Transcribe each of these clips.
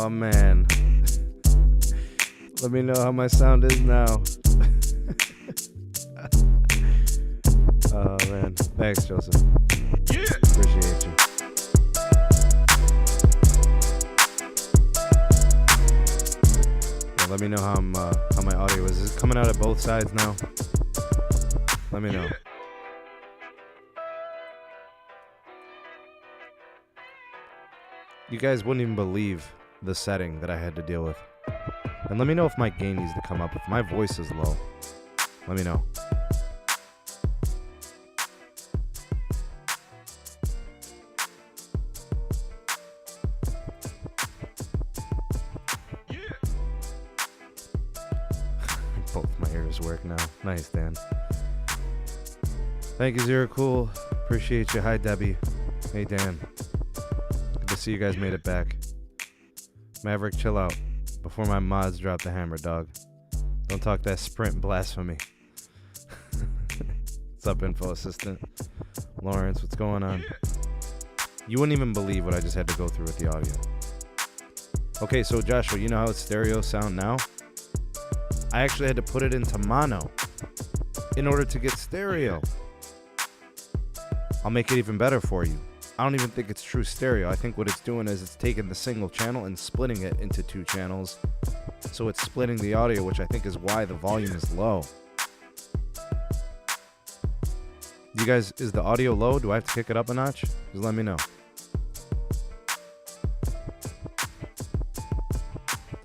Oh, man. Let me know how my sound is now. Oh, man. Thanks, Joeseph. Yeah. Appreciate you. Yeah, let me know how my audio is. Is it coming out of both sides now? Let me know. You guys wouldn't even believe the setting that I had to deal with. And let me know if my gain needs to come up. If my voice is low, let me know. Both my ears work now. Nice, Dan. Thank you, Zero Cool. Appreciate you. Hi, Debbie. Hey, Dan. Good to see you guys made it back. Maverick, chill out before my mods drop the hammer, dog. Don't talk that Sprint blasphemy. What's up, info assistant? Lawrence, what's going on? You wouldn't even believe what I just had to go through with the audio. Okay, so Joshua, you know how it's stereo sound now? I actually had to put it into mono in order to get stereo. I'll make it even better for you. I don't even think it's true stereo. I think what it's doing is it's taking the single channel and splitting it into two channels. So it's splitting the audio, which I think is why the volume is low. You guys, is the audio low? Do I have to kick it up a notch? Just let me know.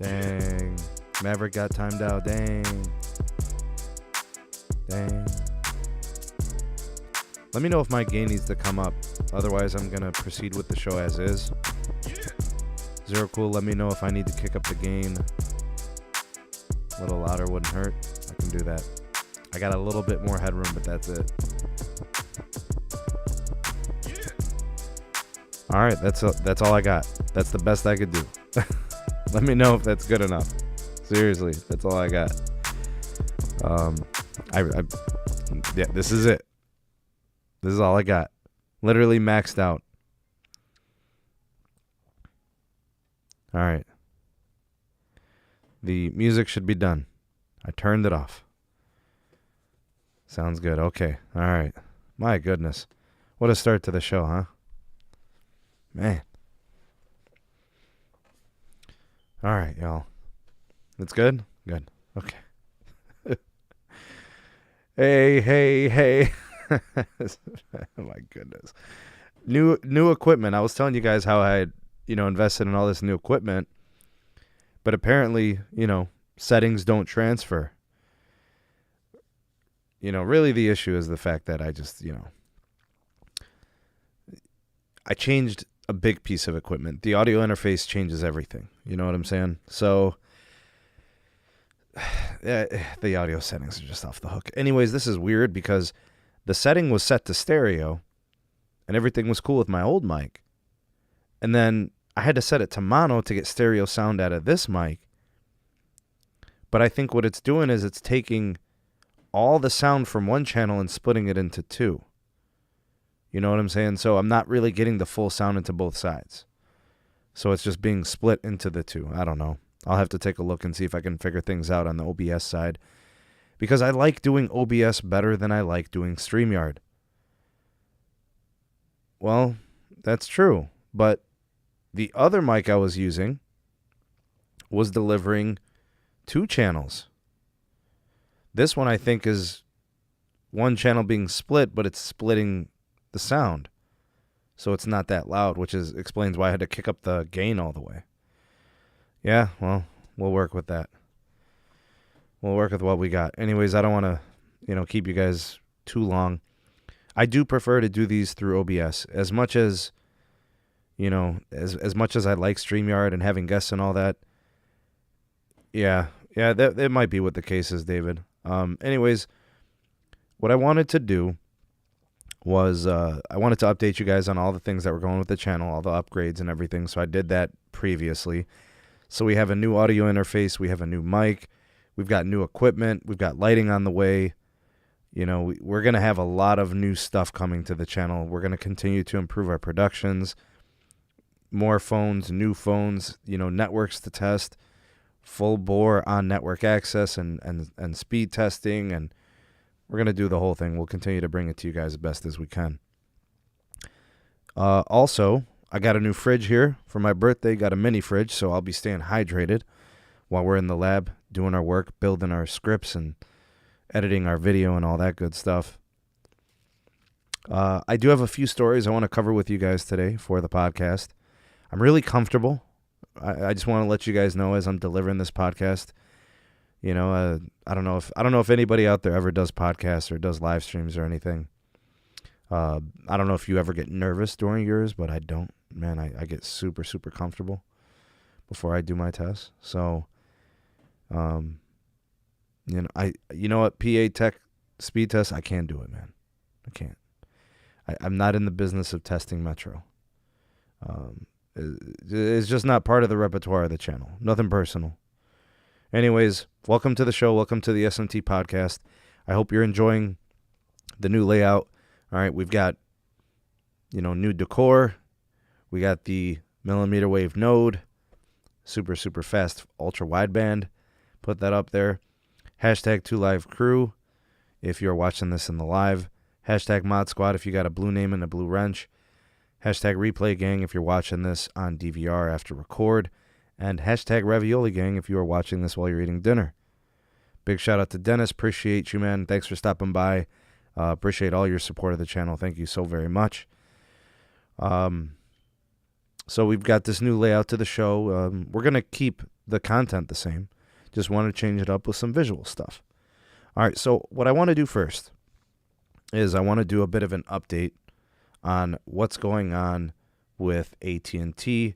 Dang. Maverick got timed out. Dang. Let me know if my gain needs to come up. Otherwise, I'm going to proceed with the show as is. Zero Cool, let me know if I need to kick up the gain. A little louder wouldn't hurt. I can do that. I got a little bit more headroom, but that's it. All right, that's all I got. That's the best I could do. Let me know if that's good enough. Seriously, that's all I got. Yeah, this is it. This is all I got. Literally maxed out. All right. The music should be done. I turned it off. Sounds good. Okay. All right. My goodness. What a start to the show, huh? Man. All right, y'all. It's good? Good. Okay. Hey. My goodness. New equipment. I was telling you guys how I had, invested in all this new equipment. But apparently, settings don't transfer. Really the issue is the fact that I just, I changed a big piece of equipment. The audio interface changes everything. You know what I'm saying? So the audio settings are just off the hook. Anyways, this is weird because the setting was set to stereo and everything was cool with my old mic. And then I had to set it to mono to get stereo sound out of this mic. But I think what it's doing is it's taking all the sound from one channel and splitting it into two. You know what I'm saying? So I'm not really getting the full sound into both sides. So it's just being split into the two. I don't know. I'll have to take a look and see if I can figure things out on the OBS side. Because I like doing OBS better than I like doing StreamYard. Well, that's true. But the other mic I was using was delivering two channels. This one I think is one channel being split, but it's splitting the sound. So it's not that loud, which explains why I had to kick up the gain all the way. Yeah, well, we'll work with that. We'll work with what we got. Anyways, I don't want to, keep you guys too long. I do prefer to do these through OBS. As much as, as much as I like StreamYard and having guests and all that. Yeah, that might be what the case is, David. Anyways, what I wanted to do was I wanted to update you guys on all the things that were going with the channel, all the upgrades and everything. So I did that previously. So we have a new audio interface. We have a new mic. We've got new equipment. We've got lighting on the way. We're going to have a lot of new stuff coming to the channel. We're going to continue to improve our productions. more phones, new phones, networks to test, full bore on network access and speed testing, and we're going to do the whole thing. We'll continue to bring it to you guys as best as we can. Also, I got a new fridge here for my birthday. Got a mini fridge, so I'll be staying hydrated while we're in the lab doing our work, building our scripts and editing our video and all that good stuff. I do have a few stories I want to cover with you guys today for the podcast. I'm really comfortable. I just want to let you guys know as I'm delivering this podcast. I don't know if anybody out there ever does podcasts or does live streams or anything. I don't know if you ever get nervous during yours, but I don't. Man, I get super, super comfortable before I do my tests. So, PA Tech speed test, I can't do it, man. I can't. I'm not in the business of testing Metro. It's just not part of the repertoire of the channel. Nothing personal. Anyways, welcome to the show. Welcome to the SMT Podcast. I hope you're enjoying the new layout. All right, we've got, new decor. We got the millimeter wave node, super, super fast, ultra wideband. Put that up there. Hashtag 2LiveCrew if you're watching this in the live. Hashtag Mod Squad if you got a blue name and a blue wrench. Hashtag Replay Gang if you're watching this on DVR after record. And hashtag Ravioli Gang if you are watching this while you're eating dinner. Big shout out to Dennis. Appreciate you, man. Thanks for stopping by. Appreciate all your support of the channel. Thank you so very much. So we've got this new layout to the show. We're going to keep the content the same. Just want to change it up with some visual stuff. All right, so what I want to do first is I want to do a bit of an update on what's going on with AT&T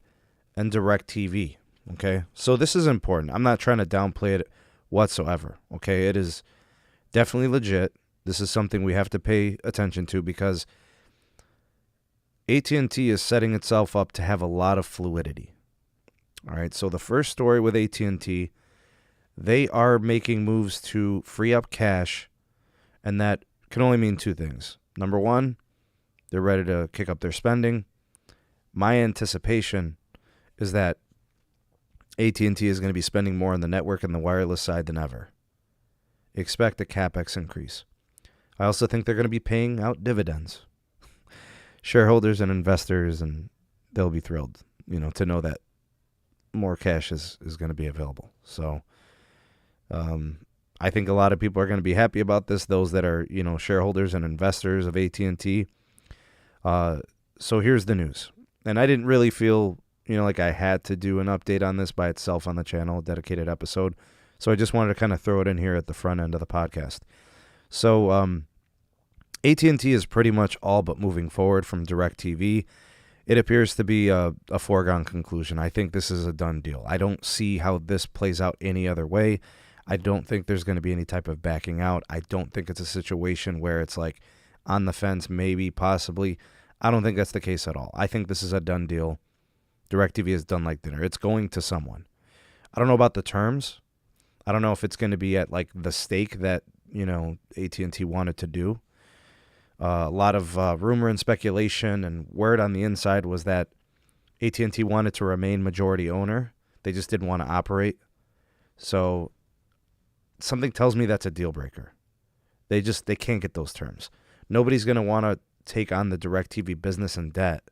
and DirecTV. Okay, so this is important. I'm not trying to downplay it whatsoever. Okay, it is definitely legit. This is something we have to pay attention to because AT&T is setting itself up to have a lot of fluidity. All right, so the first story with AT&T, they are making moves to free up cash, and that can only mean two things. Number one, they're ready to kick up their spending. My anticipation is that AT&T is going to be spending more on the network and the wireless side than ever. Expect a CapEx increase. I also think they're going to be paying out dividends. Shareholders and investors, and they'll be thrilled, to know that more cash is going to be available. So I think a lot of people are going to be happy about this, those that are, shareholders and investors of AT&T. So here's the news. And I didn't really feel, like I had to do an update on this by itself on the channel, a dedicated episode. So I just wanted to kind of throw it in here at the front end of the podcast. So AT&T is pretty much all but moving forward from DirecTV. It appears to be a foregone conclusion. I think this is a done deal. I don't see how this plays out any other way. I don't think there's going to be any type of backing out. I don't think it's a situation where it's like on the fence, maybe, possibly. I don't think that's the case at all. I think this is a done deal. DirecTV is done like dinner. It's going to someone. I don't know about the terms. I don't know if it's going to be at like the stake that, AT&T wanted to do. A lot of rumor and speculation and word on the inside was that AT&T wanted to remain majority owner. They just didn't want to operate. So something tells me that's a deal breaker. They can't get those terms. Nobody's going to want to take on the DirecTV business and debt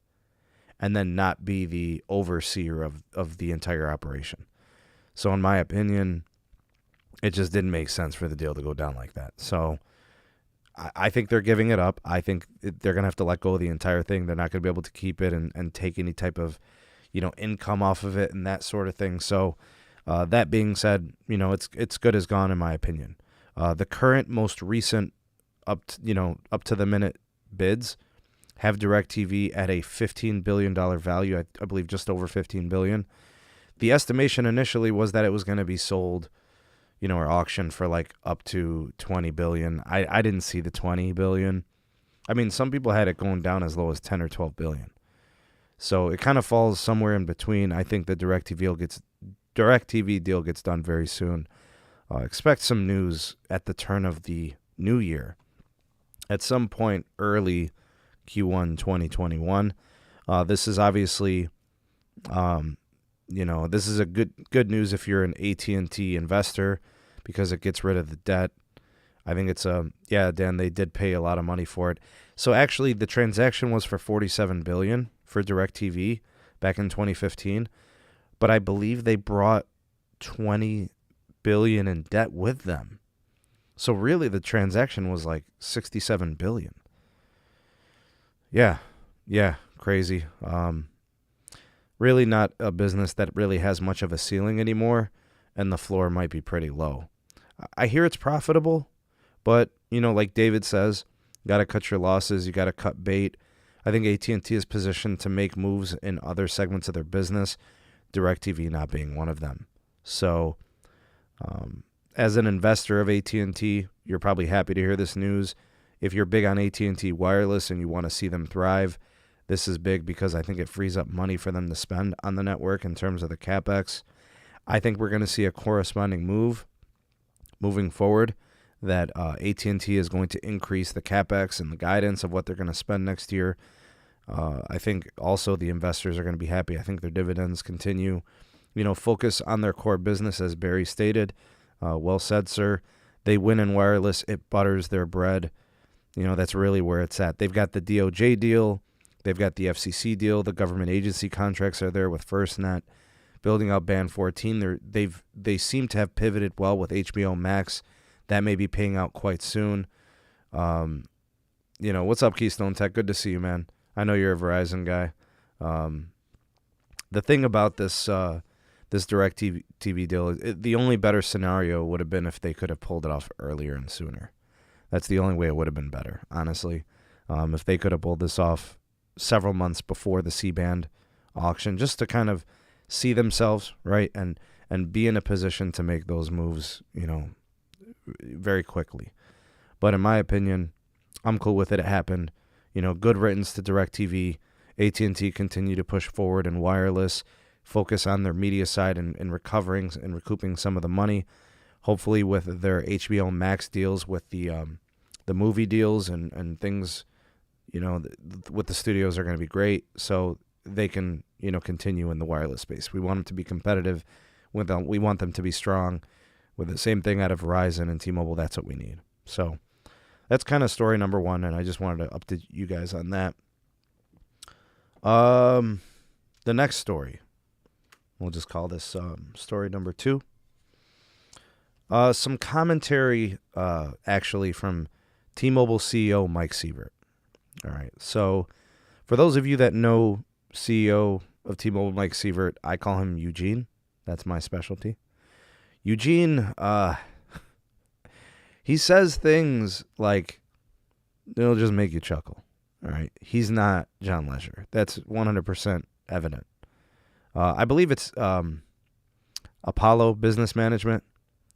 and then not be the overseer of the entire operation. So in my opinion, it just didn't make sense for the deal to go down like that. So I think they're giving it up. I think they're going to have to let go of the entire thing. They're not going to be able to keep it and take any type of, income off of it and that sort of thing. So that being said, it's good as gone in my opinion. The current most recent up to the minute bids have DirecTV at a $15 billion value. I believe just over $15 billion. The estimation initially was that it was going to be sold, or auctioned for like up to $20 billion. I didn't see the $20 billion. I mean, some people had it going down as low as $10 or $12 billion. So it kind of falls somewhere in between. I think the DirecTV deal gets done very soon. Expect some news at the turn of the new year. At some point early Q1 2021. This is obviously This is a good news if you're an AT&T investor because it gets rid of the debt. I think it's Dan, they did pay a lot of money for it. So actually the transaction was for $47 billion for DirecTV back in 2015, but I believe they brought $20 billion in debt with them. So really the transaction was like $67 billion. Yeah, crazy. Really not a business that really has much of a ceiling anymore, and the floor might be pretty low. I hear it's profitable, but, like David says, you got to cut your losses. You got to cut bait. I think AT&T is positioned to make moves in other segments of their business, DirecTV not being one of them. So as an investor of AT&T, you're probably happy to hear this news. If you're big on AT&T Wireless and you want to see them thrive, this is big because I think it frees up money for them to spend on the network in terms of the CapEx. I think we're going to see a corresponding move moving forward that AT&T is going to increase the CapEx and the guidance of what they're going to spend next year. I think also the investors are going to be happy. I think their dividends continue. Focus on their core business, as Barry stated. Well said, sir. They win in wireless. It butters their bread. That's really where it's at. They've got the DOJ deal. They've got the FCC deal. The government agency contracts are there with FirstNet. Building out Band 14. They seem to have pivoted well with HBO Max. That may be paying out quite soon. What's up, Keystone Tech? Good to see you, man. I know you're a Verizon guy. The thing about this DirecTV deal, the only better scenario would have been if they could have pulled it off earlier and sooner. That's the only way it would have been better, honestly. If they could have pulled this off several months before the C-band auction, just to kind of see themselves, right, and be in a position to make those moves, very quickly. But in my opinion, I'm cool with it. It happened. Good riddance to DirecTV. AT&T continue to push forward in wireless, focus on their media side and recovering and recouping some of the money. Hopefully with their HBO Max deals, with the movie deals and things, with the studios are going to be great. So they can, continue in the wireless space. We want them to be competitive with them. We want them to be strong. With the same thing out of Verizon and T-Mobile, that's what we need. So that's kind of story number one, and I just wanted to update you guys on that. The next story, we'll just call this story number 2. Some commentary, actually, from T-Mobile CEO Mike Sievert. All right, so for those of you that know CEO of T-Mobile Mike Sievert, I call him Eugene. That's my specialty. Eugene, he says things like, it'll just make you chuckle. All right. He's not John Legere. That's 100% evident. I believe it's Apollo Business Management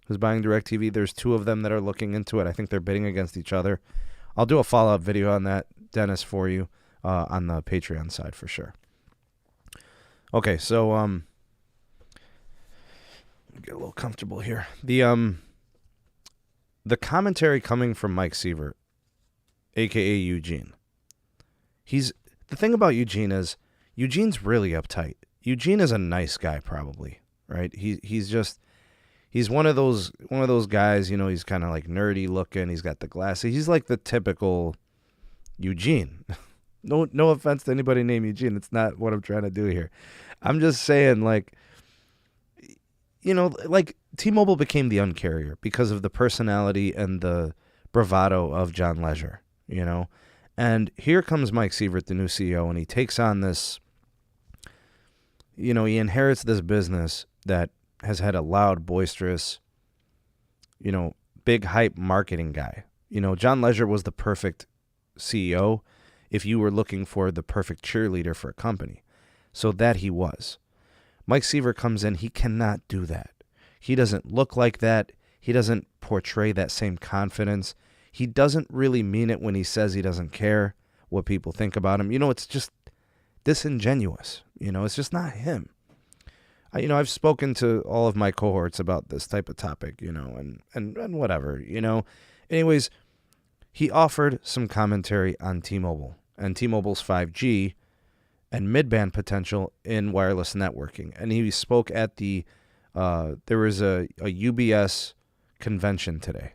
who's buying DirecTV. There's 2 of them that are looking into it. I think they're bidding against each other. I'll do a follow-up video on that, Dennis, for you on the Patreon side for sure. Okay, so get a little comfortable here. The commentary coming from Mike Sievert, aka Eugene. The thing about Eugene is Eugene's really uptight. Eugene is a nice guy, probably, right? He's one of those guys, he's kind of like nerdy looking. He's got the glasses. He's like the typical Eugene. No offense to anybody named Eugene. It's not what I'm trying to do here. I'm just saying, like T-Mobile became the uncarrier because of the personality and the bravado of John Legere, And here comes Mike Sievert, the new CEO, and he takes on this, he inherits this business that has had a loud, boisterous, big hype marketing guy. John Legere was the perfect CEO if you were looking for the perfect cheerleader for a company. So that he was. Mike Sievert comes in, he cannot do that. He doesn't look like that. He doesn't portray that same confidence. He doesn't really mean it when he says he doesn't care what people think about him. It's just disingenuous. It's just not him. I've spoken to all of my cohorts about this type of topic, and whatever, Anyways, he offered some commentary on T-Mobile and T-Mobile's 5G and mid-band potential in wireless networking. And he spoke at the, there was a UBS convention today.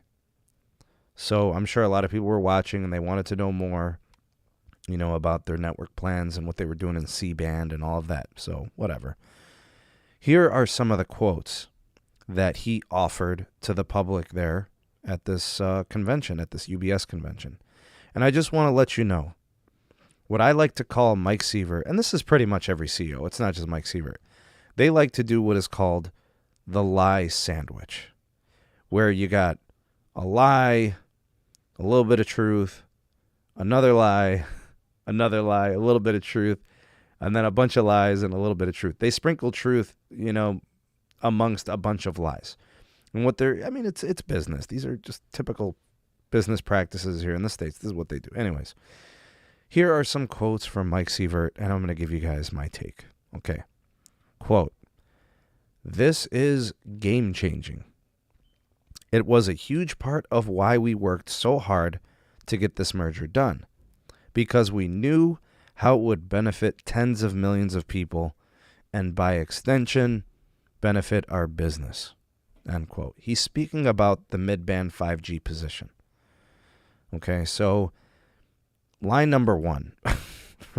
So I'm sure a lot of people were watching and they wanted to know more, about their network plans and what they were doing in C-band and all of that. So whatever. Here are some of the quotes that he offered to the public there at this convention, at this UBS convention. And I just want to let you know what I like to call Mike Sievert, and this is pretty much every CEO. It's not just Mike Sievert. They like to do what is called the lie sandwich, where you got a lie, a little bit of truth, another lie, a little bit of truth, and then a bunch of lies and a little bit of truth. They sprinkle truth, amongst a bunch of lies. And it's business. These are just typical business practices here in the States. This is what they do. Anyways, here are some quotes from Mike Sievert, and I'm going to give you guys my take. Okay. Quote, "This is game-changing. It was a huge part of why we worked so hard to get this merger done, because we knew how it would benefit tens of millions of people and by extension benefit our business." End quote. He's speaking about the mid-band 5G position. Okay, so line number one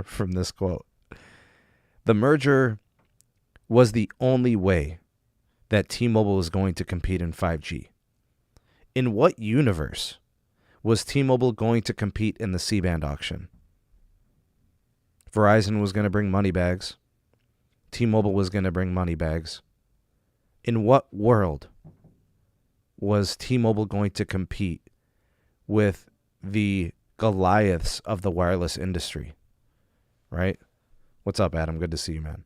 from this quote. The merger was the only way that T-Mobile was going to compete in 5G. In what universe was T-Mobile going to compete in the C-band auction? Verizon was going to bring money bags. T-Mobile was going to bring money bags. In what world was T-Mobile going to compete with the Goliaths of the wireless industry? Right? What's up, Adam? Good to see you, man.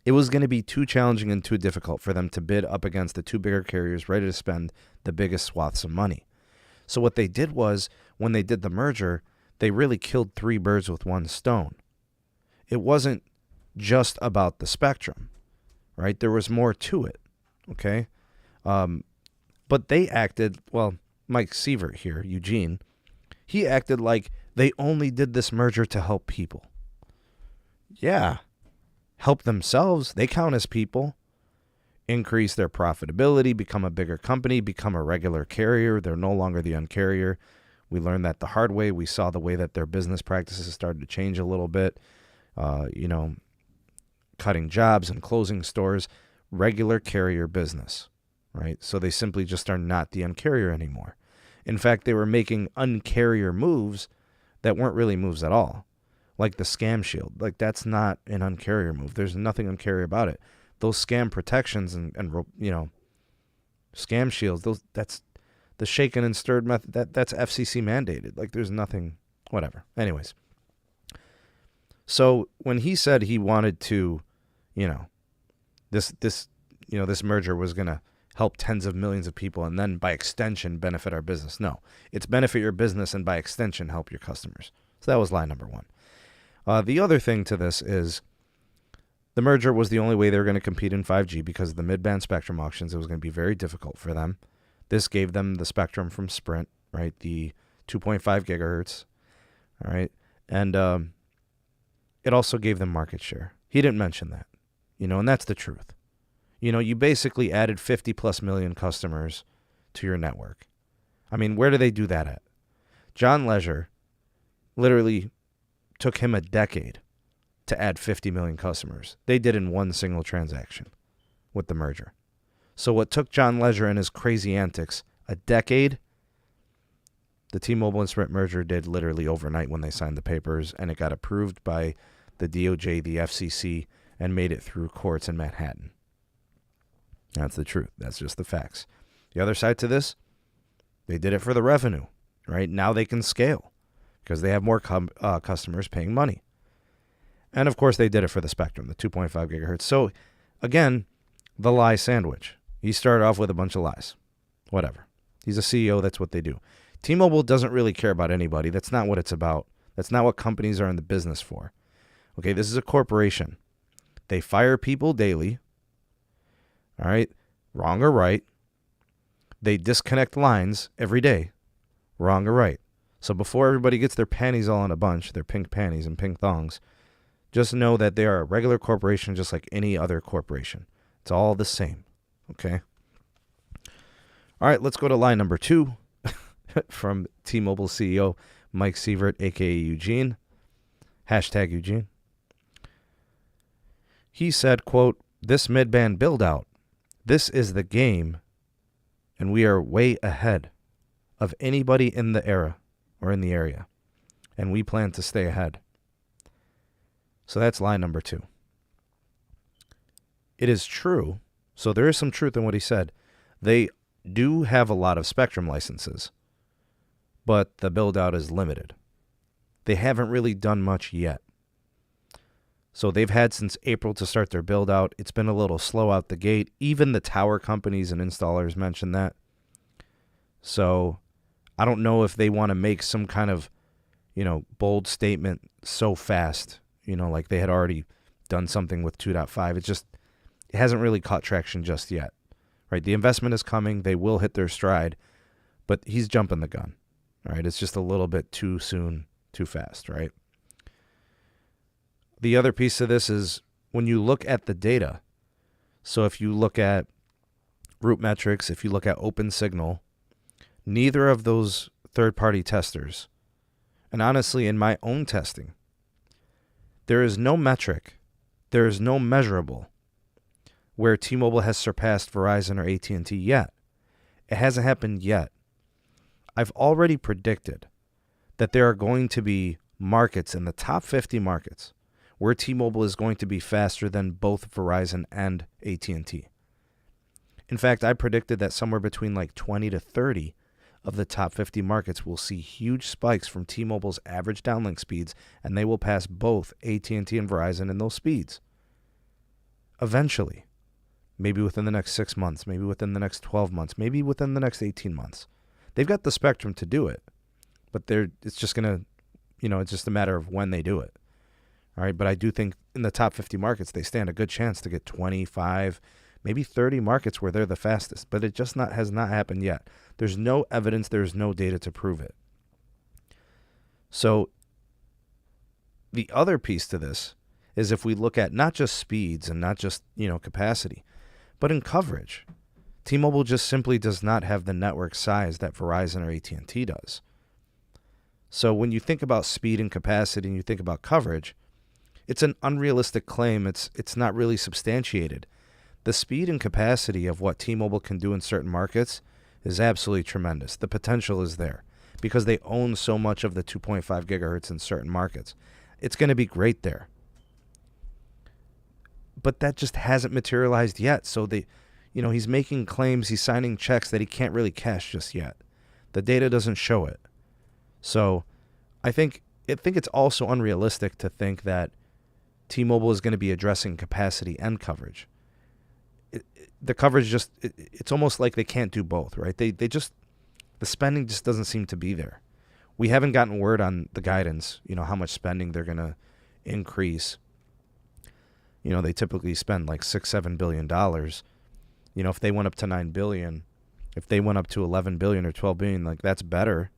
It was going to be too challenging and too difficult for them to bid up against the two bigger carriers ready to spend the biggest swaths of money. So what they did was, when they did the merger, they really killed three birds with one stone. It wasn't just about the spectrum, right? There was more to it, okay? But they acted, Mike Sievert here, Eugene, he acted like they only did this merger to help people. Yeah, help themselves. They count as people. Increase their profitability, become a bigger company, become a regular carrier. They're no longer the uncarrier. We learned that the hard way. We saw the way that their business practices started to change a little bit. Cutting jobs and closing stores, regular carrier business, right? So they simply just are not the uncarrier anymore. In fact, they were making uncarrier moves that weren't really moves at all, like the scam shield. Like, that's not an uncarrier move. There's nothing uncarrier about it. Those scam protections and scam shields, that's the shaken and stirred method. That's FCC mandated. Like, there's nothing, whatever. Anyways. So when he said he wanted to, this merger was going to help tens of millions of people and then by extension benefit our business. No, it's benefit your business and by extension help your customers. So that was line number one. The other thing to this is the merger was the only way they were going to compete in 5G because of the mid-band spectrum auctions. It was going to be very difficult for them. This gave them the spectrum from Sprint, right? The 2.5 gigahertz, all right? And it also gave them market share. He didn't mention that, and that's the truth. You basically added 50 plus million customers to your network. I mean, where do they do that at? John Leisure literally took him a decade to add 50 million customers. They did in one single transaction with the merger. So what took John Leisure and his crazy antics a decade, the T-Mobile and Sprint merger did literally overnight when they signed the papers, and it got approved by the DOJ, the FCC, and made it through courts in Manhattan. That's the truth. That's just the facts. The other side to this, they did it for the revenue, right? Now they can scale because they have more customers paying money. And, of course, they did it for the spectrum, the 2.5 gigahertz. So, again, the lie sandwich. He started off with a bunch of lies. Whatever. He's a CEO. That's what they do. T-Mobile doesn't really care about anybody. That's not what it's about. That's not what companies are in the business for. Okay, this is a corporation. They fire people daily. All right, wrong or right. They disconnect lines every day, wrong or right. So before everybody gets their panties all in a bunch, their pink panties and pink thongs, Just know that they are a regular corporation just like any other corporation. It's all the same. Okay? All right, let's go to line number 2 from T-Mobile CEO Mike Sievert, a.k.a. Eugene. Hashtag Eugene. He said, quote, "This mid-band build-out, this is the game, and we are way ahead of anybody in the era or in the area, and we plan to stay ahead." So that's line number 2. It is true, so there is some truth in what he said. They do have a lot of spectrum licenses, but the build-out is limited. They haven't really done much yet. So they've had since April to start their build-out. It's been a little slow out the gate. Even the tower companies and installers mentioned that. So I don't know if they want to make some kind of, bold statement so fast, like they had already done something with 2.5. It hasn't really caught traction just yet, right? The investment is coming. They will hit their stride, but he's jumping the gun, all right? It's just a little bit too soon, too fast, right? The other piece of this is when you look at the data. So if you look at root metrics, if you look at open signal, neither of those third-party testers, and honestly, in my own testing, there is no metric, there is no measurable where T-Mobile has surpassed Verizon or AT&T yet. It hasn't happened yet. I've already predicted that there are going to be markets in the top 50 markets where T-Mobile is going to be faster than both Verizon and AT&T. In fact, I predicted that somewhere between like 20 to 30 of the top 50 markets will see huge spikes from T-Mobile's average downlink speeds, and they will pass both AT&T and Verizon in those speeds. Eventually, maybe within the next 6 months, maybe within the next 12 months, maybe within the next 18 months. They've got the spectrum to do it, but it's just going to, it's just a matter of when they do it. All right, but I do think in the top 50 markets, they stand a good chance to get 25, maybe 30 markets where they're the fastest, but it just has not happened yet. There's no evidence, there's no data to prove it. So the other piece to this is if we look at not just speeds and not just, capacity, but in coverage. T-Mobile just simply does not have the network size that Verizon or AT&T does. So when you think about speed and capacity and you think about coverage, it's an unrealistic claim. It's not really substantiated. The speed and capacity of what T-Mobile can do in certain markets is absolutely tremendous. The potential is there because they own so much of the 2.5 gigahertz in certain markets. It's going to be great there. But that just hasn't materialized yet. So he's making claims, he's signing checks that he can't really cash just yet. The data doesn't show it. So I think it's also unrealistic to think that T-Mobile is going to be addressing capacity and coverage. The coverage it's almost like they can't do both, right? The spending just doesn't seem to be there. We haven't gotten word on the guidance, how much spending they're going to increase. They typically spend like $6-7 billion. If they went up to $9 billion, if they went up to $11 billion or $12 billion, like that's better.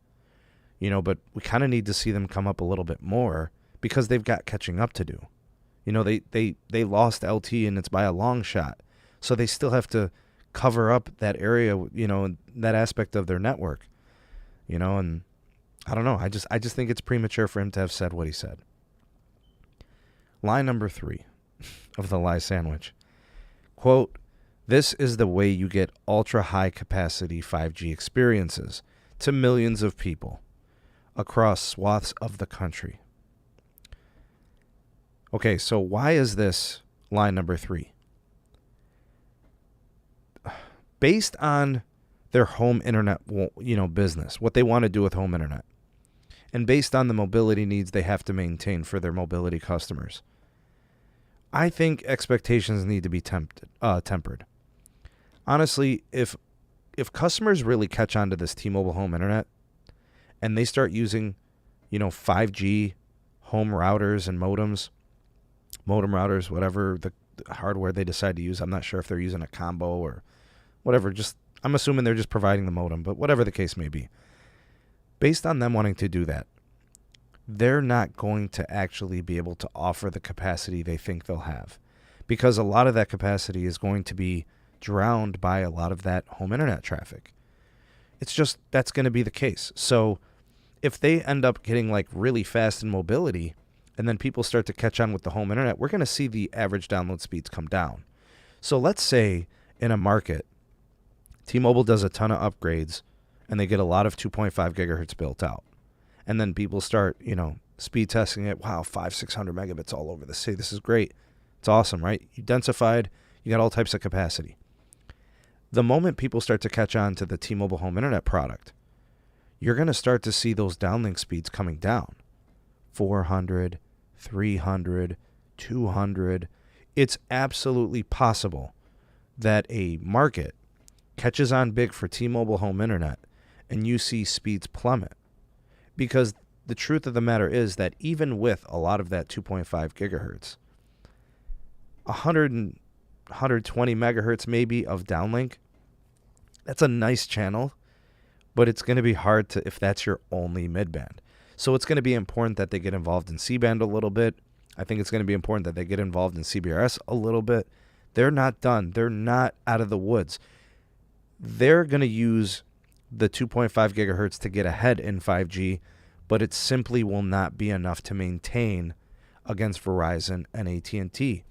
But we kind of need to see them come up a little bit more because they've got catching up to do. They lost LT and it's by a long shot. So they still have to cover up that area, that aspect of their network, and I don't know. I just think it's premature for him to have said what he said. Line number 3 of the lie sandwich. Quote, "This is the way you get ultra high capacity 5G experiences to millions of people across swaths of the country." Okay, so why is this line number 3? Based on their home internet, business, what they want to do with home internet, and based on the mobility needs they have to maintain for their mobility customers, I think expectations need to be tempered. Honestly, if customers really catch on to this T-Mobile home internet and they start using, 5G home routers and modem routers, whatever the hardware they decide to use, I'm not sure if they're using a combo or whatever, I'm assuming they're just providing the modem, but whatever the case may be. Based on them wanting to do that, they're not going to actually be able to offer the capacity they think they'll have, because a lot of that capacity is going to be drowned by a lot of that home internet traffic. It's just, that's going to be the case. So if they end up getting like really fast in mobility and then people start to catch on with the home internet, we're going to see the average download speeds come down. So let's say in a market, T-Mobile does a ton of upgrades and they get a lot of 2.5 gigahertz built out. And then people start, speed testing it. Wow, 500-600 megabits all over the city. This is great. It's awesome, right? You densified, you got all types of capacity. The moment people start to catch on to the T-Mobile home internet product, you're going to start to see those downlink speeds coming down. 400, 300, 200. It's absolutely possible that a market catches on big for T-Mobile home internet and you see speeds plummet. Because the truth of the matter is that even with a lot of that 2.5 gigahertz, 120 megahertz maybe of downlink, that's a nice channel, but it's going to be hard to, if that's your only midband. So it's going to be important that they get involved in C-band a little bit. I think it's going to be important that they get involved in CBRS a little bit. They're not done. They're not out of the woods. They're going to use the 2.5 gigahertz to get ahead in 5G, but it simply will not be enough to maintain against Verizon and AT&T.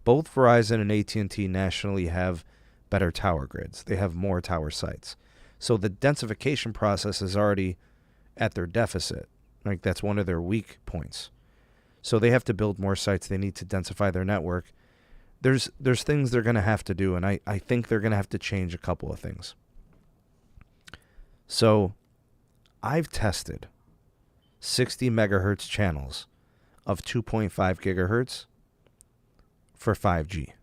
Both Verizon and AT&T nationally have better tower grids. They have more tower sites. So the densification process is already at their deficit. Like, that's one of their weak points. So they have to build more sites. They need to densify their network. There's things they're going to have to do, and I think they're going to have to change a couple of things. So I've tested 60 megahertz channels of 2.5 gigahertz for 5G.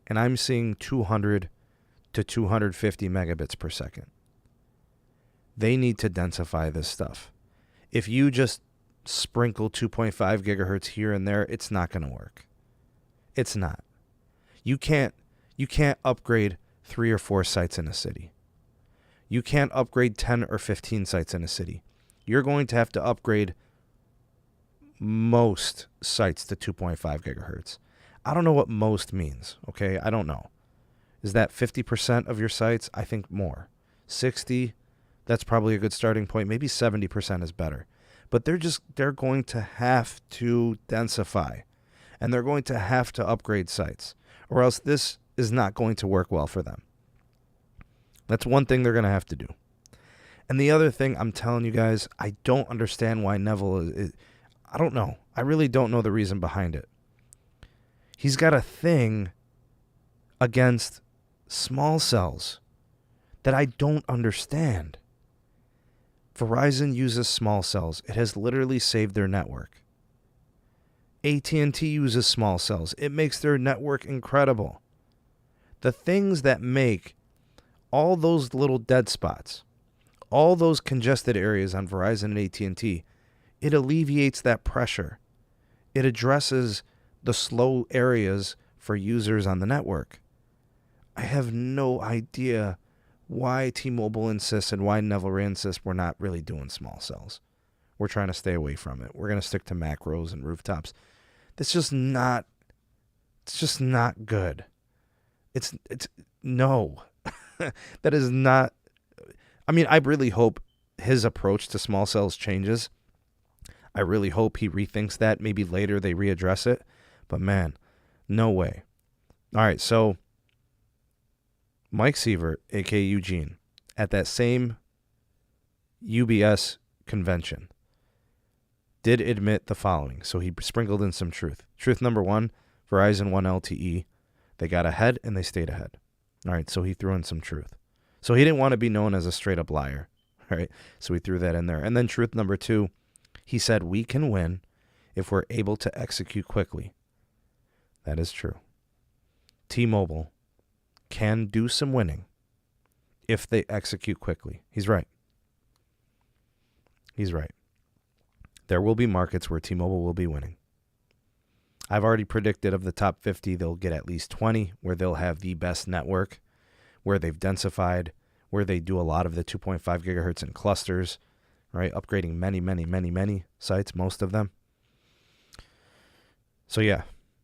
And I'm seeing 200 to 250 megabits per second. They need to densify this stuff. If you just sprinkle 2.5 gigahertz here and there, it's not going to work. It's not. You can't upgrade 3 or 4 sites in a city. You can't upgrade 10 or 15 sites in a city. You're going to have to upgrade most sites to 2.5 gigahertz. I don't know what most means, okay? I don't know. Is that 50% of your sites? I think more. 60, that's probably a good starting point. Maybe 70% is better. But they're going to have to densify. And they're going to have to upgrade sites. Or else this is not going to work well for them. That's one thing they're going to have to do. And the other thing, I'm telling you guys, I don't understand why Neville is, I don't know. I really don't know the reason behind it. He's got a thing against small cells that I don't understand. Verizon uses small cells. It has literally saved their network. AT&T uses small cells. It makes their network incredible. The things that make all those little dead spots, all those congested areas on Verizon and AT&T, it alleviates that pressure. It addresses the slow areas for users on the network. I have no idea why T-Mobile insists and why Neville Ray insists we're not really doing small cells. We're trying to stay away from it. We're going to stick to macros and rooftops. It's just not good. It's no. That is not. I mean, I really hope his approach to small cells changes. I really hope he rethinks that. Maybe later they readdress it. But man, no way. All right, so Mike Sievert, a.k.a. Eugene, at that same UBS convention, did admit the following. So he sprinkled in some truth. Truth number 1, Verizon won LTE. They got ahead and they stayed ahead. All right, so he threw in some truth. So he didn't want to be known as a straight-up liar. All right, so he threw that in there. And then truth number 2, he said we can win if we're able to execute quickly. That is true. T-Mobile can do some winning if they execute quickly. He's right. He's right. There will be markets where T-Mobile will be winning. I've already predicted of the top 50, they'll get at least 20 where they'll have the best network, where they've densified, where they do a lot of the 2.5 gigahertz in clusters, right? Upgrading many sites, most of them. So yeah,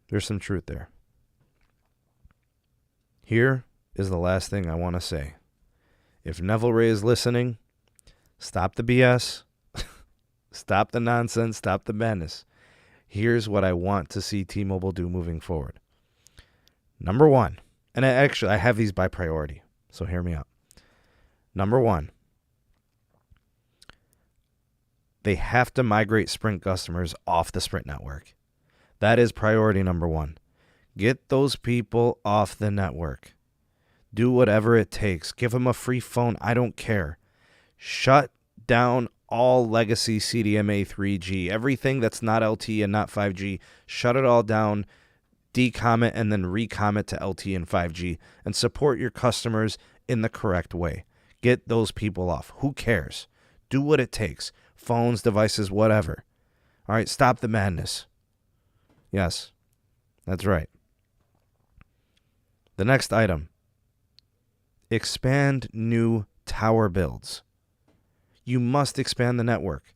there's some truth there. Here is the last thing I want to say. If Neville Ray is listening, stop the BS, stop the nonsense, stop the madness. Here's what I want to see T-Mobile do moving forward. Number one, and I have these by priority, so hear me out. Number one, they have to migrate Sprint customers off the Sprint network. That is priority number one. Get those people off the network. Do whatever it takes. Give them a free phone. I don't care. Shut down all legacy CDMA 3G. Everything that's not LTE and not 5G, shut it all down. Decom it and then recom it to LTE and 5G. And support your customers in the correct way. Get those people off. Who cares? Do what it takes. Phones, devices, whatever. All right, stop the madness. Yes, that's right. The next item. Expand new tower builds. You must expand the network.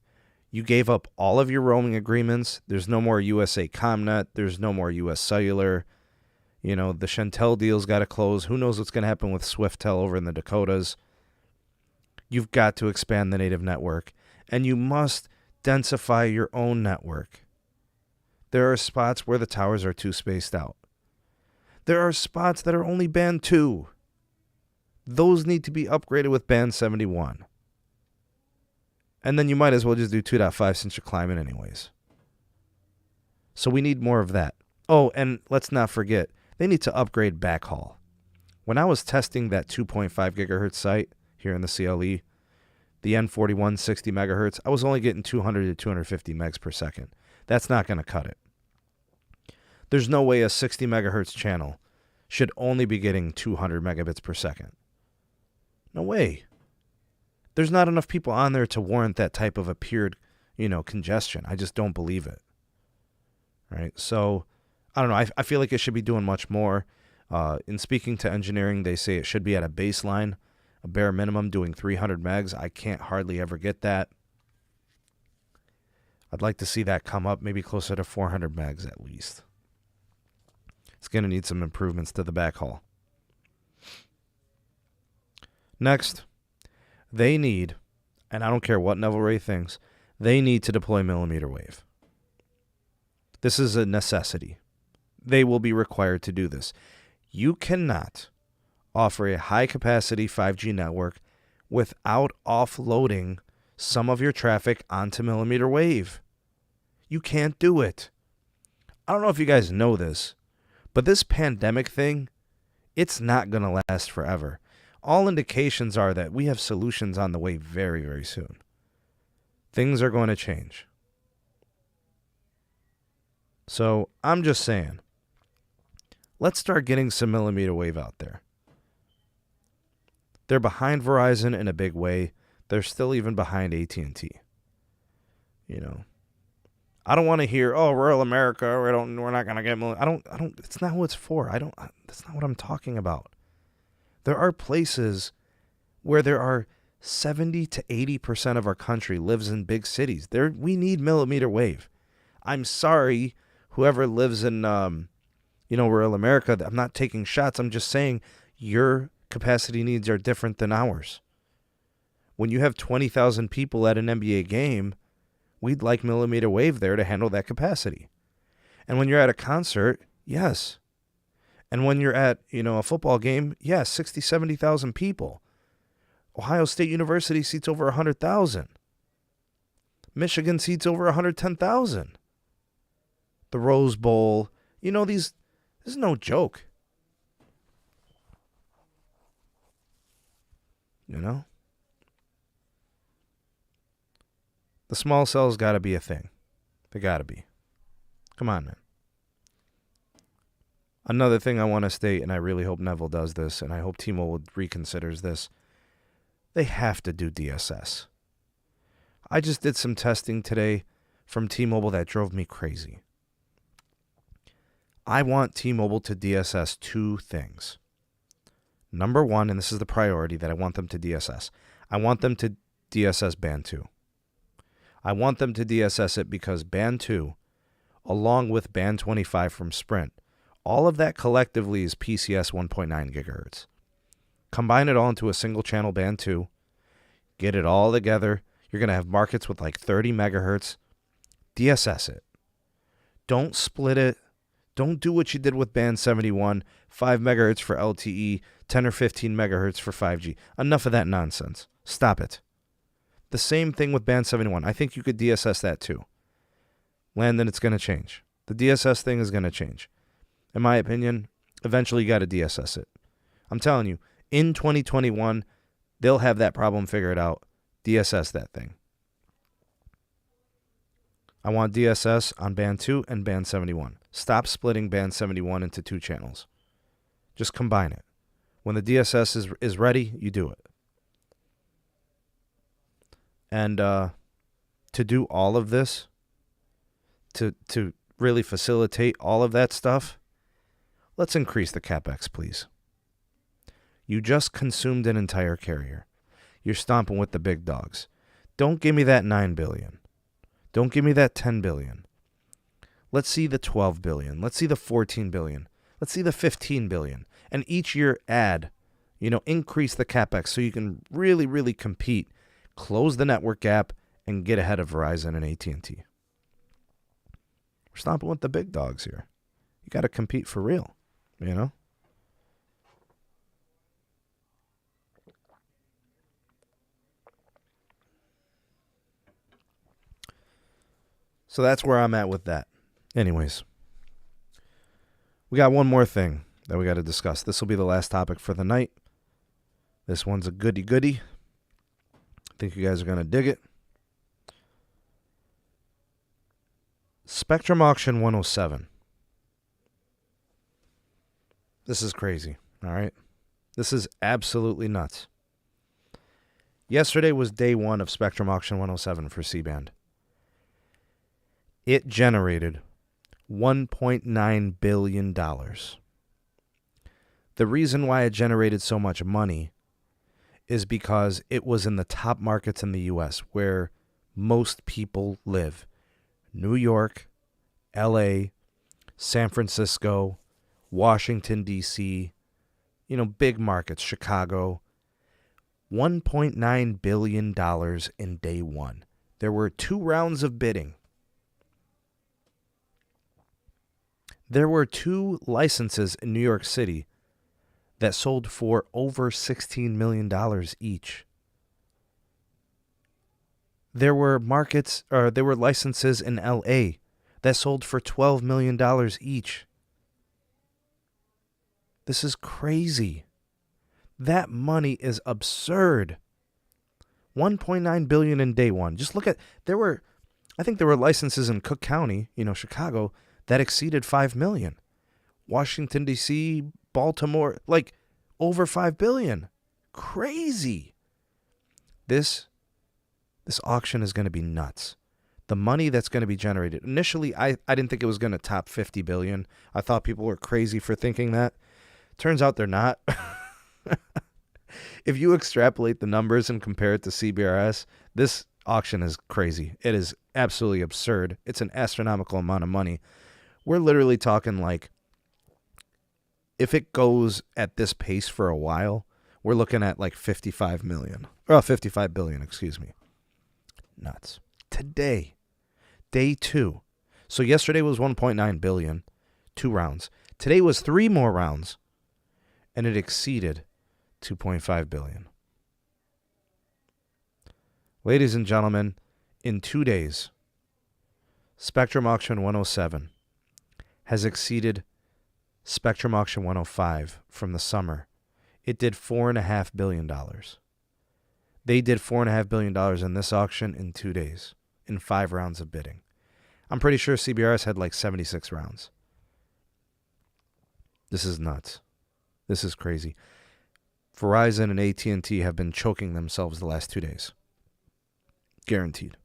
You gave up all of your roaming agreements. There's no more USA ComNet. There's no more US Cellular. You know, the Chantel deal's got to close. Who knows what's going to happen with Swiftel over in the Dakotas. You've got to expand the native network. And you must densify your own network. There are spots where the towers are too spaced out. There are spots that are only band 2. Those need to be upgraded with band 71. And then you might as well just do 2.5 since you're climbing anyways. So we need more of that. Oh, and let's not forget, they need to upgrade backhaul. When I was testing that 2.5 gigahertz site here in the CLE, the N41 60 megahertz, I was only getting 200 to 250 megs per second. That's not going to cut it. There's no way a 60 megahertz channel should only be getting 200 megabits per second. No way. There's not enough people on there to warrant that type of appeared, congestion. I just don't believe it. Right? So, I don't know. I feel like it should be doing much more. In speaking to engineering, they say it should be at a baseline, a bare minimum, doing 300 megs. I can't hardly ever get that. I'd like to see that come up, maybe closer to 400 megs at least. It's going to need some improvements to the backhaul. Next, they need, and I don't care what Neville Ray thinks, they need to deploy millimeter wave. This is a necessity. They will be required to do this. You cannot offer a high-capacity 5G network without offloading some of your traffic onto millimeter wave. You can't do it. I don't know if you guys know this, but this pandemic thing, it's not going to last forever. All indications are that we have solutions on the way very, very soon. Things are going to change. So I'm just saying, let's start getting some millimeter wave out there. They're behind Verizon in a big way. They're still even behind AT&T. I don't want to hear, rural America, we're not going to get it's not who it's for. That's not what I'm talking about. There are places where there are 70 to 80% of our country lives in big cities. We need millimeter wave. I'm sorry, whoever lives in, rural America. I'm not taking shots. I'm just saying your capacity needs are different than ours. When you have 20,000 people at an NBA game, we'd like millimeter wave there to handle that capacity. And when you're at a concert, yes. And when you're at, a football game, yes, 60, 70,000 people. Ohio State University seats over 100,000. Michigan seats over 110,000. The Rose Bowl, this is no joke. The small cells got to be a thing. They got to be. Come on, man. Another thing I want to state, and I really hope Neville does this, and I hope T-Mobile reconsiders this, they have to do DSS. I just did some testing today from T-Mobile that drove me crazy. I want T-Mobile to DSS 2 things. Number one, and this is the priority that I want them to DSS. I want them to DSS Band 2. I want them to DSS it because Band 2, along with Band 25 from Sprint, all of that collectively is PCS 1.9 gigahertz. Combine it all into a single channel Band 2. Get it all together. You're going to have markets with like 30 megahertz. DSS it. Don't split it. Don't do what you did with Band 71, 5 megahertz for LTE, 10 or 15 megahertz for 5G. Enough of that nonsense. Stop it. The same thing with Band 71. I think you could DSS that too. Landon, it's going to change. The DSS thing is going to change. In my opinion, eventually you got to DSS it. I'm telling you, in 2021, they'll have that problem figured out. DSS that thing. I want DSS on Band 2 and Band 71. Stop splitting Band 71 into 2 channels. Just combine it. When the DSS is ready, you do it. And to do all of this, to really facilitate all of that stuff, let's increase the CapEx, please. You just consumed an entire carrier. You're stomping with the big dogs. Don't give me that $9 billion. Don't give me that $10 billion. Let's see the $12 billion. Let's see the $14 billion. Let's see the $15 billion. And each year add, increase the CapEx so you can really, really compete, close the network gap, and get ahead of Verizon and AT&T. We're stomping with the big dogs here. You got to compete for real, So that's where I'm at with that. Anyways, we got one more thing that we got to discuss. This will be the last topic for the night. This one's a goody-goody. I think you guys are going to dig it. Spectrum Auction 107. This is crazy, all right? This is absolutely nuts. Yesterday was day 1 of Spectrum Auction 107 for C-band. It generated $1.9 billion. The reason why it generated so much money is because it was in the top markets in the U.S. where most people live. New York, L.A., San Francisco, Washington, D.C., big markets, Chicago. $1.9 billion in day 1. There were 2 rounds of bidding. There were 2 licenses in New York City that sold for over $16 million each. There were licenses in LA that sold for $12 million each. This is crazy. That money is absurd. $1.9 billion in day 1. Just look at, I think there were licenses in Cook County, Chicago, that exceeded $5 million. Washington, D.C., Baltimore, like over $5 billion. Crazy. This auction is going to be nuts. The money that's going to be generated. Initially, I didn't think it was going to top $50 billion. I thought people were crazy for thinking that. Turns out they're not. If you extrapolate the numbers and compare it to CBRS, this auction is crazy. It is absolutely absurd. It's an astronomical amount of money. We're literally talking like, if it goes at this pace for a while, we're looking at like 55 billion, excuse me. Nuts. Today, day 2. So yesterday was 1.9 billion, 2 rounds. Today was 3 more rounds, and it exceeded 2.5 billion. Ladies and gentlemen, in 2 days, Spectrum Auction 107 has exceeded Spectrum Auction 105 from the summer. It did $4.5 billion. They did $4.5 billion in this auction in 2 days, in 5 rounds of bidding. I'm pretty sure CBRS had like 76 rounds. This is nuts. This is crazy. Verizon and AT&T have been choking themselves the last 2 days. Guaranteed.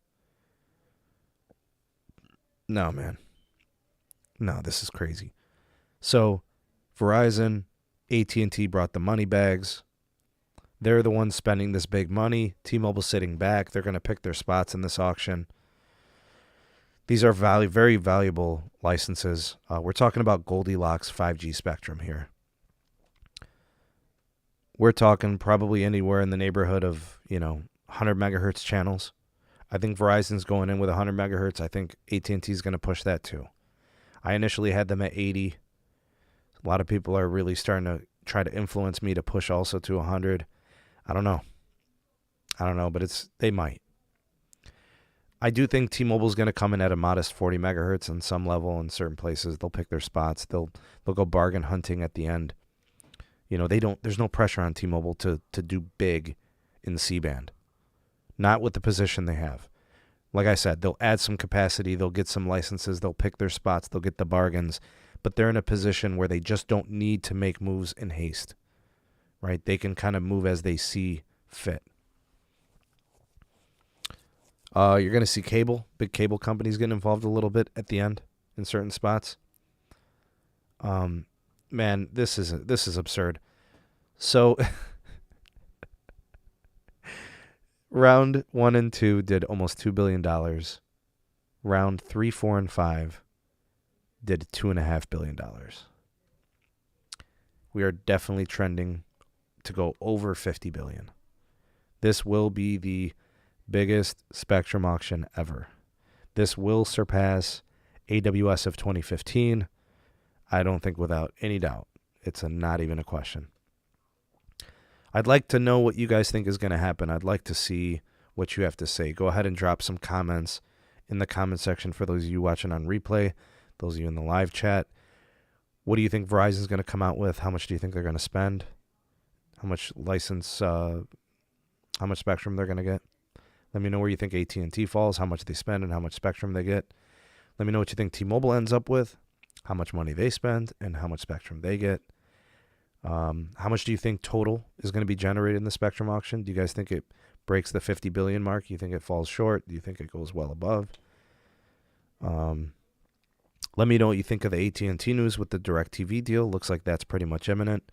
No, man. No, this is crazy. So, Verizon, AT&T brought the money bags. They're the ones spending this big money. T-Mobile sitting back. They're going to pick their spots in this auction. These are very valuable licenses. We're talking about Goldilocks 5G spectrum here. We're talking probably anywhere in the neighborhood of, 100 megahertz channels. I think Verizon's going in with 100 megahertz. I think AT&T is going to push that too. I initially had them at 80. A lot of people are really starting to try to influence me to push also to 100. I don't know, but they might. I do think T-Mobile's going to come in at a modest 40 megahertz on some level in certain places. They'll pick their spots. They'll go bargain hunting at the end. There's no pressure on T-Mobile to do big in the C-band. Not with the position they have. Like I said, they'll add some capacity. They'll get some licenses. They'll pick their spots. They'll get the bargains. But they're in a position where they just don't need to make moves in haste. Right? They can kind of move as they see fit. You're going to see big cable companies getting involved a little bit at the end in certain spots. Man, this is absurd. So, round 1 and 2 did almost $2 billion. Round 3, 4, and 5 did $2.5 billion. We are definitely trending to go over $50 billion. This will be the biggest spectrum auction ever. This will surpass AWS of 2015. I don't think without any doubt. It's not even a question. I'd like to know what you guys think is going to happen. I'd like to see what you have to say. Go ahead and drop some comments in the comment section for those of you watching on replay, those of you in the live chat. What do you think Verizon's going to come out with? How much do you think they're going to spend? How much how much spectrum they're going to get? Let me know where you think AT&T falls, how much they spend, and how much spectrum they get. Let me know what you think T-Mobile ends up with, how much money they spend, and how much spectrum they get. How much do you think total is going to be generated in the spectrum auction? Do you guys think it breaks the 50 billion mark? Do you think it falls short? Do you think it goes well above? Let me know what you think of the AT&T news with the DirecTV deal. Looks like that's pretty much imminent.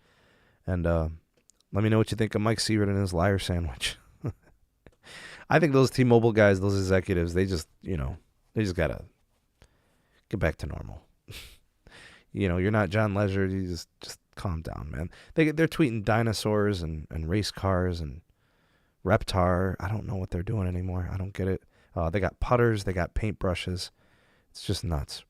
And let me know what you think of Mike Sievert and his liar sandwich. I think those T-Mobile guys, those executives, they just got to get back to normal. You're not John Legere. You just calm down, man. They're tweeting dinosaurs and race cars and Reptar. I don't know what they're doing anymore. I don't get it. They got putters. They got paintbrushes. It's just nuts.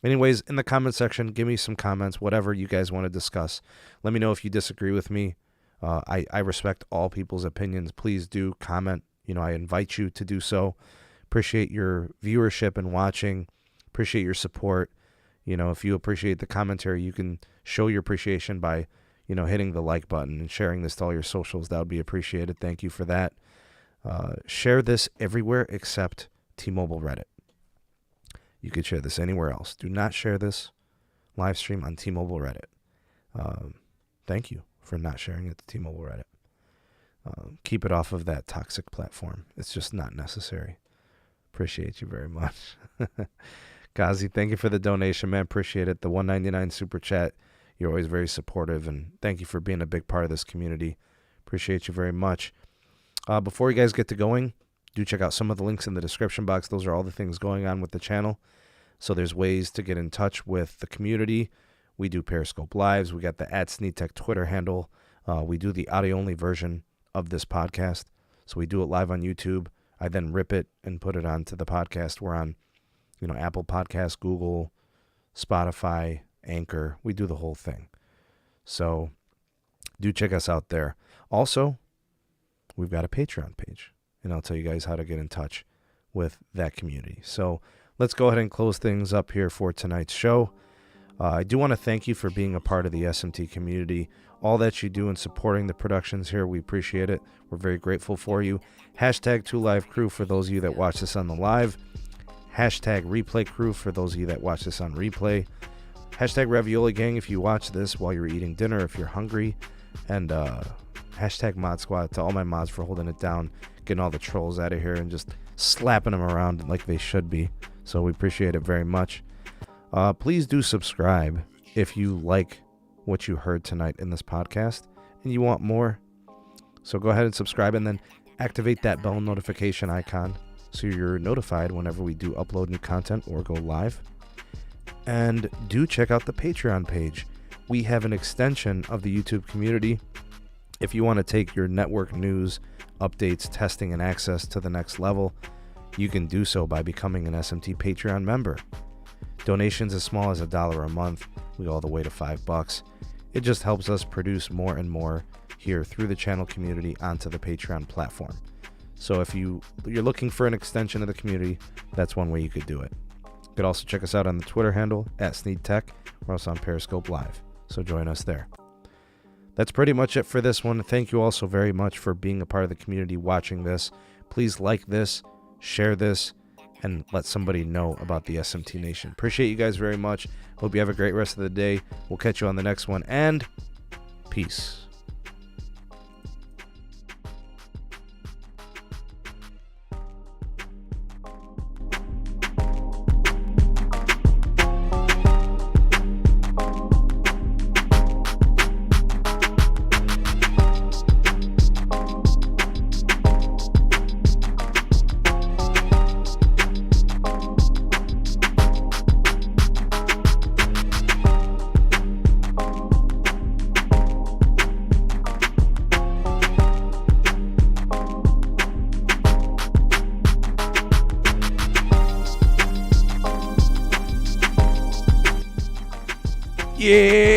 Anyways, in the comment section, give me some comments, whatever you guys want to discuss. Let me know if you disagree with me. I respect all people's opinions. Please do comment. I invite you to do so. Appreciate your viewership and watching. Appreciate your support. If you appreciate the commentary, you can show your appreciation by, hitting the like button and sharing this to all your socials. That would be appreciated. Thank you for that. Share this everywhere except T-Mobile Reddit. You could share this anywhere else. Do not share this live stream on T-Mobile Reddit. Thank you for not sharing it to T-Mobile Reddit. Keep it off of that toxic platform. It's just not necessary. Appreciate you very much. Ghazi, thank you for the donation, man. Appreciate it. The $1.99 super chat. You're always very supportive, and thank you for being a big part of this community. Appreciate you very much. Before you guys get to going, do check out some of the links in the description box. Those are all the things going on with the channel. So there's ways to get in touch with the community. We do Periscope Lives. We got the @SneedTech Twitter handle. We do the audio-only version of this podcast. So we do it live on YouTube. I then rip it and put it onto the podcast. We're on, Apple Podcasts, Google, Spotify, Anchor. We do the whole thing. So do check us out there. Also, we've got a Patreon page, and I'll tell you guys how to get in touch with that community. So let's go ahead and close things up here for tonight's show. I do want to thank you for being a part of the SMT community. All that you do in supporting the productions here, we appreciate it. We're very grateful for you. #2LiveCrew for those of you that watch this on the live. #ReplayCrew for those of you that watch this on replay. #Ravioli Gang if you watch this while you're eating dinner, if you're hungry. And #Mod Squad to all my mods for holding it down, getting all the trolls out of here and just slapping them around like they should be. So we appreciate it very much. Please do subscribe if you like what you heard tonight in this podcast and you want more. So go ahead and subscribe and then activate that bell notification icon so you're notified whenever we do upload new content or go live. And do check out the Patreon page. We have an extension of the YouTube community. If you want to take your network news, updates, testing, and access to the next level, you can do so by becoming an SMT Patreon member. Donations as small as $1 a month, we go all the way to $5. It just helps us produce more and more here through the channel community onto the Patreon platform. So if you're looking for an extension of the community, that's one way you could do it. You could also check us out on the Twitter handle @SneedTech, or else on Periscope Live. So join us there. That's pretty much it for this one. Thank you all so very much for being a part of the community watching this. Please like this, share this, and let somebody know about the SMT Nation. Appreciate you guys very much. Hope you have a great rest of the day. We'll catch you on the next one, and peace. Yeah.